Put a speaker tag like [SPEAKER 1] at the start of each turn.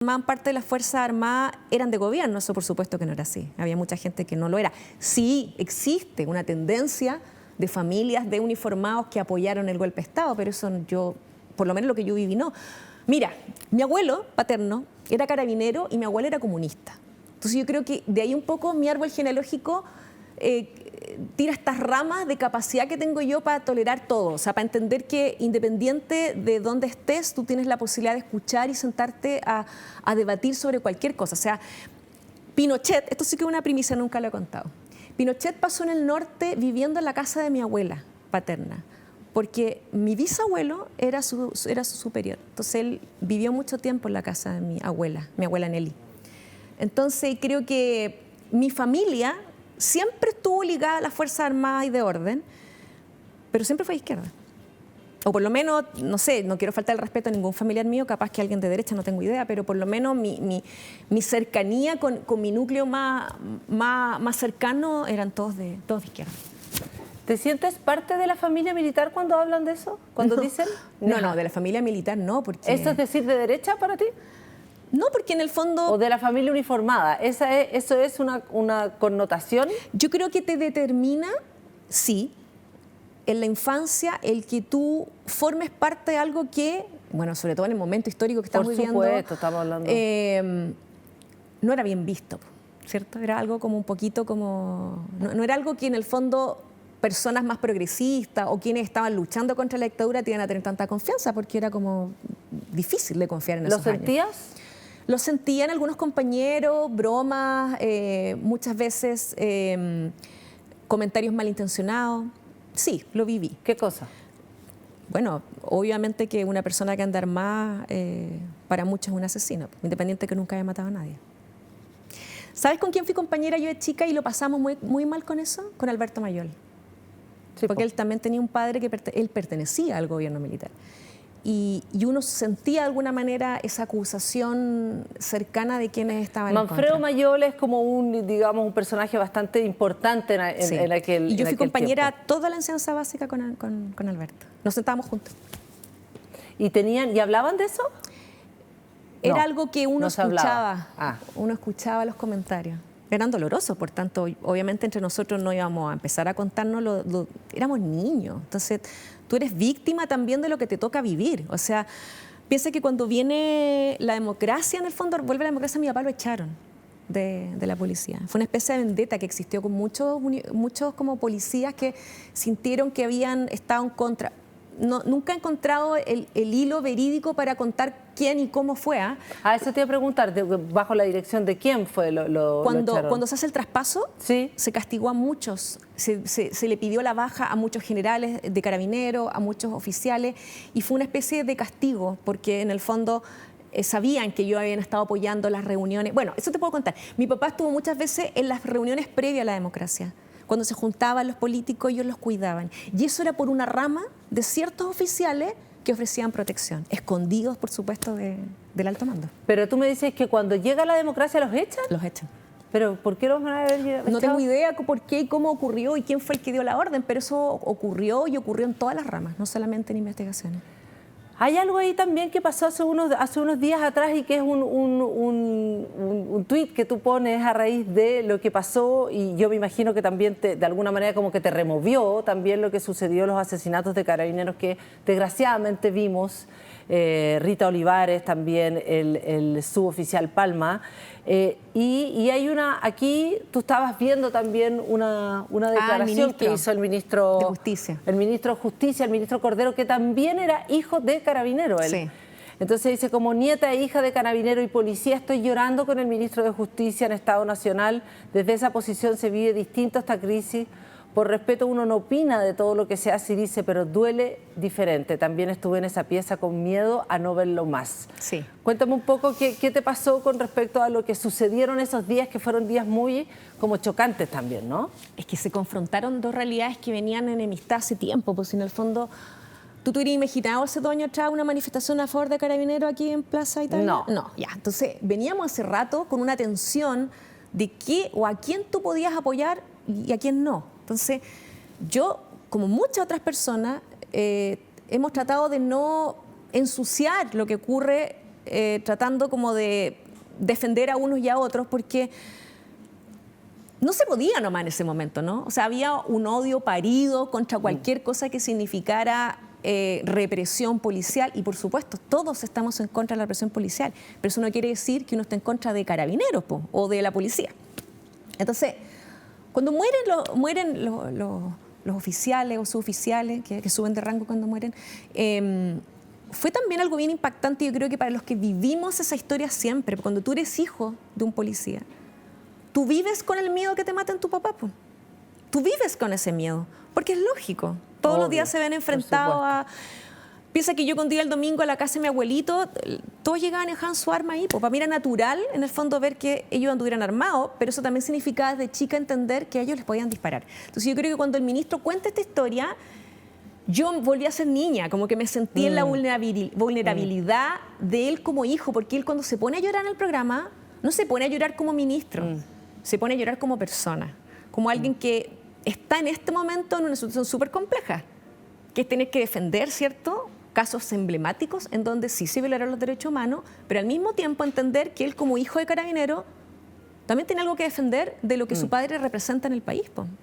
[SPEAKER 1] formaban parte de las Fuerzas Armadas eran de gobierno. Eso por supuesto que no era así. Había mucha gente que no lo era. Sí existe una tendencia de familias de uniformados que apoyaron el golpe de Estado, pero eso yo, por lo menos lo que yo viví, no. Mira, mi abuelo paterno era carabinero y mi abuela era comunista. Entonces yo creo que de ahí un poco mi árbol genealógico tira estas ramas de capacidad que tengo yo para tolerar todo, o sea, para entender que independiente de dónde estés, tú tienes la posibilidad de escuchar y sentarte a debatir sobre cualquier cosa. O sea, Pinochet, esto sí que es una primicia, nunca lo he contado. Pinochet pasó en el norte viviendo en la casa de mi abuela paterna, porque mi bisabuelo era su superior. Entonces él vivió mucho tiempo en la casa de mi abuela Nelly. Entonces creo que mi familia siempre estuvo ligada a las Fuerzas Armadas y de orden, pero siempre fue de izquierda. O por lo menos, no sé, no quiero faltar el respeto a ningún familiar mío, capaz que alguien de derecha, no tengo idea, pero por lo menos mi cercanía con mi núcleo más cercano eran todos de izquierda.
[SPEAKER 2] ¿Te sientes parte de la familia militar cuando hablan de eso? ¿Cuando dicen?
[SPEAKER 1] No, de la familia militar no, porque...
[SPEAKER 2] ¿Eso es decir de derecha para ti?
[SPEAKER 1] No, porque en el fondo...
[SPEAKER 2] ¿O de la familia uniformada? ¿Eso es una connotación?
[SPEAKER 1] Yo creo que te determina, sí, en la infancia, el que tú formes parte de algo que, bueno, sobre todo en el momento histórico que estamos viviendo...
[SPEAKER 2] Por supuesto, estamos hablando...
[SPEAKER 1] no era bien visto, ¿cierto? Era algo como un poquito como... No era algo que en el fondo personas más progresistas o quienes estaban luchando contra la dictadura te iban a tener tanta confianza, porque era como difícil de confiar en esos años.
[SPEAKER 2] ¿Lo sentías?
[SPEAKER 1] Lo sentían algunos compañeros, bromas, muchas veces comentarios malintencionados. Sí, lo viví.
[SPEAKER 2] ¿Qué cosa?
[SPEAKER 1] Bueno, obviamente que una persona que anda armada para muchos es un asesino, independiente de que nunca haya matado a nadie. ¿Sabes con quién fui compañera yo de chica y lo pasamos muy mal con eso? Con Alberto Mayol. Sí, porque él también tenía un padre que él pertenecía al gobierno militar. Y uno sentía de alguna manera esa acusación cercana de quienes estaban en contra.
[SPEAKER 2] Manfredo Mayol es como un personaje bastante importante en aquel tiempo.
[SPEAKER 1] Y yo fui compañera toda la enseñanza básica con Alberto. Nos sentábamos juntos.
[SPEAKER 2] ¿Y hablaban de eso?
[SPEAKER 1] Era algo que uno escuchaba.
[SPEAKER 2] Ah.
[SPEAKER 1] Uno escuchaba los comentarios. Eran dolorosos, por tanto, obviamente entre nosotros no íbamos a empezar a contarnos, éramos niños. Entonces, tú eres víctima también de lo que te toca vivir. O sea, piensa que cuando viene la democracia, en el fondo, vuelve la democracia, a mi papá lo echaron de la policía. Fue una especie de vendetta que existió con muchos como policías que sintieron que habían estado en contra. Nunca he encontrado el hilo verídico para contar quién y cómo fue.
[SPEAKER 2] Eso te iba a preguntar, ¿bajo la dirección de quién fue
[SPEAKER 1] cuando se hace el traspaso,
[SPEAKER 2] ¿sí?
[SPEAKER 1] Se castigó a muchos, se le pidió la baja a muchos generales de carabineros, a muchos oficiales, y fue una especie de castigo, porque en el fondo sabían que yo habían estado apoyando las reuniones. Bueno, eso te puedo contar. Mi papá estuvo muchas veces en las reuniones previas a la democracia. Cuando se juntaban los políticos, ellos los cuidaban. Y eso era por una rama de ciertos oficiales que ofrecían protección, escondidos, por supuesto, del alto mando.
[SPEAKER 2] Pero tú me dices que cuando llega la democracia, ¿los echan?
[SPEAKER 1] Los echan.
[SPEAKER 2] ¿Pero por qué los van a haber echado?
[SPEAKER 1] No tengo idea por qué y cómo ocurrió y quién fue el que dio la orden, pero eso ocurrió y ocurrió en todas las ramas, no solamente en investigaciones.
[SPEAKER 2] Hay algo ahí también que pasó hace unos días atrás y que es un tuit que tú pones a raíz de lo que pasó, y yo me imagino que también de alguna manera como que te removió también lo que sucedió, los asesinatos de carabineros que desgraciadamente vimos, Rita Olivares, también el suboficial Palma, y hay aquí tú estabas viendo también una declaración que hizo el ministro
[SPEAKER 1] de Justicia.
[SPEAKER 2] El ministro de Justicia, el ministro Cordero, que también era hijo de carabinero él.
[SPEAKER 1] Sí.
[SPEAKER 2] Entonces dice, como nieta e hija de carabinero y policía, estoy llorando con el ministro de Justicia en Estado Nacional. Desde esa posición se vive distinto esta crisis. Por respeto uno no opina de todo lo que se hace y dice, pero duele diferente. También estuve en esa pieza con miedo a no verlo más.
[SPEAKER 1] Sí.
[SPEAKER 2] Cuéntame un poco qué te pasó con respecto a lo que sucedieron esos días, que fueron días muy como chocantes también, ¿no?
[SPEAKER 1] Es que se confrontaron dos realidades que venían en enemistad hace tiempo, pues en el fondo... ¿Tú te hubieras imaginado hace 2 años atrás una manifestación a favor de Carabineros aquí en Plaza Italia? No, ya. Entonces, veníamos hace rato con una tensión de qué o a quién tú podías apoyar y a quién no. Entonces, yo, como muchas otras personas, hemos tratado de no ensuciar lo que ocurre tratando como de defender a unos y a otros, porque no se podía nomás en ese momento, ¿no? O sea, había un odio parido contra cualquier cosa que significara represión policial, y por supuesto todos estamos en contra de la represión policial, pero eso no quiere decir que uno esté en contra de carabineros o de la policía. Entonces, cuando mueren los oficiales o suboficiales que suben de rango cuando mueren, fue también algo bien impactante. Yo creo que para los que vivimos esa historia siempre, cuando tú eres hijo de un policía, tú vives con el miedo que te maten tu papá, pues. Tú vives con ese miedo, porque es lógico. Todos los días se ven enfrentados a... Piensa que yo cuando iba el domingo a la casa de mi abuelito, todos llegaban y dejaban su arma ahí. Pues para mí era natural, en el fondo, ver que ellos anduvieran armados, pero eso también significaba desde chica entender que a ellos les podían disparar. Entonces yo creo que cuando el ministro cuenta esta historia, yo volví a ser niña, como que me sentí en la vulnerabilidad de él como hijo, porque él cuando se pone a llorar en el programa, no se pone a llorar como ministro, se pone a llorar como persona, como alguien que está en este momento en una situación súper compleja, que es tener que defender, ¿cierto?, casos emblemáticos en donde sí se violaron los derechos humanos, pero al mismo tiempo entender que él como hijo de carabinero también tiene algo que defender de lo que su padre representa en el país, po.